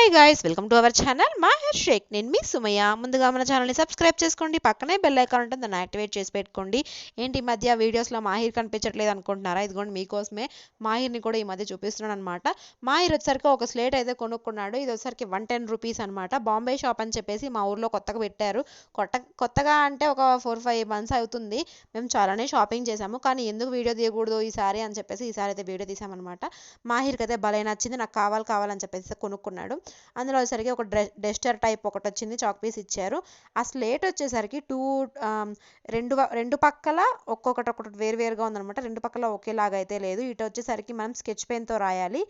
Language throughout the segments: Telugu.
Hi guys, welcome to our channel Mahir Shaikh. నేను మీ సుమయ్య. ముందుగా మన ఛానల్ని సబ్స్క్రైబ్ చేసుకోండి, పక్కనే బెల్ ఐకాన్ ఉంటుంది, దాన్ని యాక్టివేట్ చేసి పెట్టుకోండి. ఏంటి ఈ మధ్య వీడియోస్లో మాహిర్ కనిపించట్లేదు అనుకుంటున్నారా? ఇదిగోండి మీకోసమే మాహిర్ని కూడా ఈ మధ్య చూపిస్తున్నాను అనమాట. మాహిర్ వచ్చేసరికి ఒక స్లేట్ అయితే కొనుక్కున్నాడు. ఇది వచ్చేసరికి 110 రూపీస్ అనమాట. బాంబే షాప్ అని చెప్పేసి మా ఊర్లో కొత్తగా పెట్టారు. కొత్తగా అంటే ఒక 4-5 మంత్స్ అవుతుంది. మేము చాలానే షాపింగ్ చేసాము, కానీ ఎందుకు వీడియో తీయకూడదు ఈసారి అని చెప్పేసి ఈసారి అయితే వీడియో తీసామన్నమాట. మాహిర్కి అయితే భలే నచ్చింది, నాకు కావాలని చెప్పేసి కొనుక్కున్నాడు. అందులో వచ్చేసరికి ఒక డస్టర్ టైప్ ఒకటి వచ్చింది, చాక్ పీస్ ఇచ్చారు. ఆ స్లేట్ వచ్చేసరికి రెండు పక్కల ఒక్కొక్కటి వేరువేరుగా ఉందన్నమాట. రెండు పక్కల ఒకేలాగా అయితే లేదు. ఇటు వచ్చేసరికి మనం స్కెచ్ పెన్తో రాయాలి,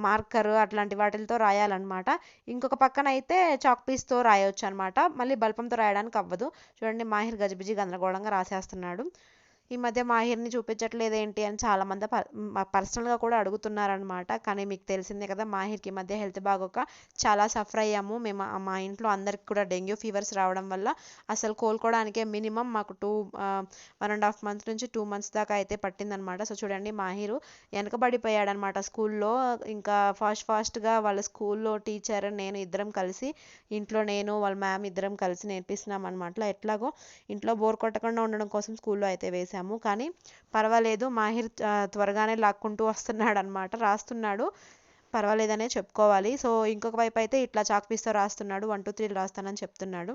మార్కర్ అట్లాంటి వాటితో రాయాలన్నమాట. ఇంకొక పక్కన అయితే చాక్ పీస్తో రాయొచ్చు అనమాట. మళ్ళీ బల్పంతో రాయడానికి అవ్వదు. చూడండి, మాహిర్ గజిబిజి గందరగోళంగా రాసేస్తున్నాడు. ఈ మధ్య మాహిర్ని చూపించట్లేదు ఏంటి అని చాలామంది పర్సనల్గా కూడా అడుగుతున్నారనమాట. కానీ మీకు తెలిసిందే కదా, మాహిర్కి ఈ మధ్య హెల్త్ బాగోక చాలా సఫర్ అయ్యాము మేము. మా ఇంట్లో అందరికి కూడా డెంగ్యూ ఫీవర్స్ రావడం వల్ల అసలు కోలుకోవడానికే మినిమం మాకు 1.5 months నుంచి 2 months దాకా అయితే పట్టిందనమాట. సో చూడండి, మాహిరు వెనకబడిపోయాడనమాట స్కూల్లో. ఇంకా ఫాస్ట్గా వాళ్ళ స్కూల్లో టీచర్ నేను ఇద్దరం కలిసి, ఇంట్లో నేను వాళ్ళ మ్యామ్ ఇద్దరం కలిసి నేర్పిస్తున్నాం అనమాట. ఎట్లాగో ఇంట్లో బోర్ కొట్టకుండా ఉండడం కోసం స్కూల్లో అయితే వేసాము. కానీ పర్వాలేదు, మాహిర్ త్వరగానే లాక్కుంటూ వస్తున్నాడు అనమాట, రాస్తున్నాడు. పర్వాలేదనే చెప్పుకోవాలి. సో ఇంకొక వైపు అయితే ఇట్లా చాక్ పీస్తో రాస్తున్నాడు. 1 2 3 రాస్తానని చెప్తున్నాడు.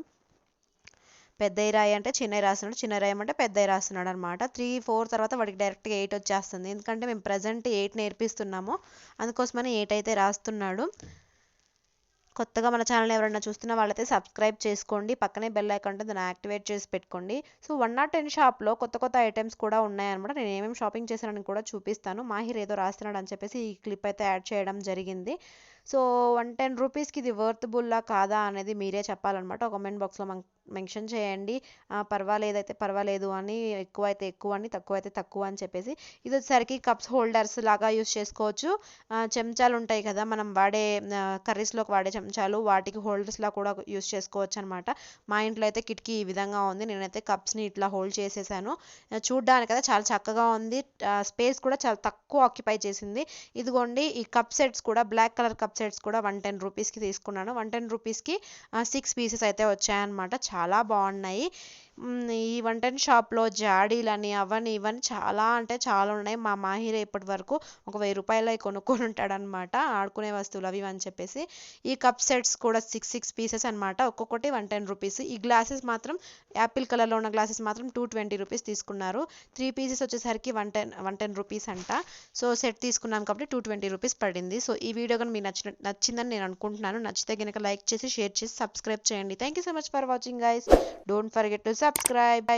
పెద్దవి రాయి అంటే చిన్నవి రాస్తున్నాడు, చిన్న రాయమంటే పెద్దవి రాస్తున్నాడు అనమాట. 3 4 తర్వాత వాడికి డైరెక్ట్గా 8 వచ్చేస్తుంది. ఎందుకంటే మేము ప్రజెంట్ 8 నేర్పిస్తున్నాము, అందుకోసమని 8 అయితే రాస్తున్నాడు. కొత్తగా మన ఛానల్ ఎవరైనా చూస్తున్న వాళ్ళైతే సబ్స్క్రైబ్ చేసుకోండి, పక్కనే బెల్ ఐకాన్ దాన్ని యాక్టివేట్ చేసి పెట్టుకోండి. సో 110 షాప్లో కొత్త ఐటమ్స్ కూడా ఉన్నాయన్నమాట. నేను ఏమేమి షాపింగ్ చేశానని కూడా చూపిస్తాను. మాహిర్ ఏదో రాస్తున్నాడు అని చెప్పేసి ఈ క్లిప్ అయితే యాడ్ చేయడం జరిగింది. సో 110 రూపీస్కి ఇది వర్త్బుల్లా కాదా అనేది మీరే చెప్పాలన్నమాట. కామెంట్ బాక్స్లో మెన్షన్ చేయండి. పర్వాలేదైతే పర్వాలేదు అని, ఎక్కువ అయితే ఎక్కువ అని, తక్కువ అయితే తక్కువ అని చెప్పేసి. ఇది వచ్చేసరికి కప్స్ హోల్డర్స్ లాగా యూస్ చేసుకోవచ్చు. చెంచాలు ఉంటాయి కదా మనం వాడే కర్రీస్లోకి వాడే చెంచాలు, వాటికి హోల్డర్స్లా కూడా యూస్ చేసుకోవచ్చు అనమాట. మా ఇంట్లో అయితే కిటికీ ఈ విధంగా ఉంది. నేనైతే కప్స్ని ఇట్లా హోల్డ్ చేసేసాను. చూడ్డానికి అయితే చాలా చక్కగా ఉంది. స్పేస్ కూడా చాలా తక్కువ ఆక్యుపై చేసింది. ఇదిగోండి, ఈ కప్ సెట్స్ కూడా బ్లాక్ కలర్ కప్ సెట్స్ కూడా 110 రూపీస్కి తీసుకున్నాను. 110 రూపీస్కి 6 pieces అయితే వచ్చాయన్నమాట. చాలా బాగున్నాయి. ఈ 110 షాప్లో జాడీలని అవని ఇవని చాలా అంటే చాలా ఉన్నాయి. మా మాహిర్ ఇప్పటి వరకు ఒక 1000 రూపాయలు కొనుక్కొని ఉంటాడనమాట, ఆడుకునే వస్తువులు అవి అని చెప్పేసి. ఈ కప్ సెట్స్ కూడా 6 pieces అనమాట, ఒక్కొక్కటి 110 రూపీస్. ఈ గ్లాసెస్ మాత్రం యాపిల్ కలర్లో ఉన్న గ్లాసెస్ మాత్రం 220 రూపీస్ తీసుకున్నారు. 3 pieces వచ్చేసరికి 110 రూపీస్ అంట. సో సెట్ తీసుకున్నాం కాబట్టి 220 రూపీస్ పడింది. సో ఈ వీడియో కానీ మీకు నచ్చిందని నేను అనుకుంటున్నాను. నచ్చితే కనుక లైక్ చేసి, షేర్ చేసి, సబ్స్క్రైబ్ చేయండి. Thank you so much for watching guys. Don't forget to subscribe.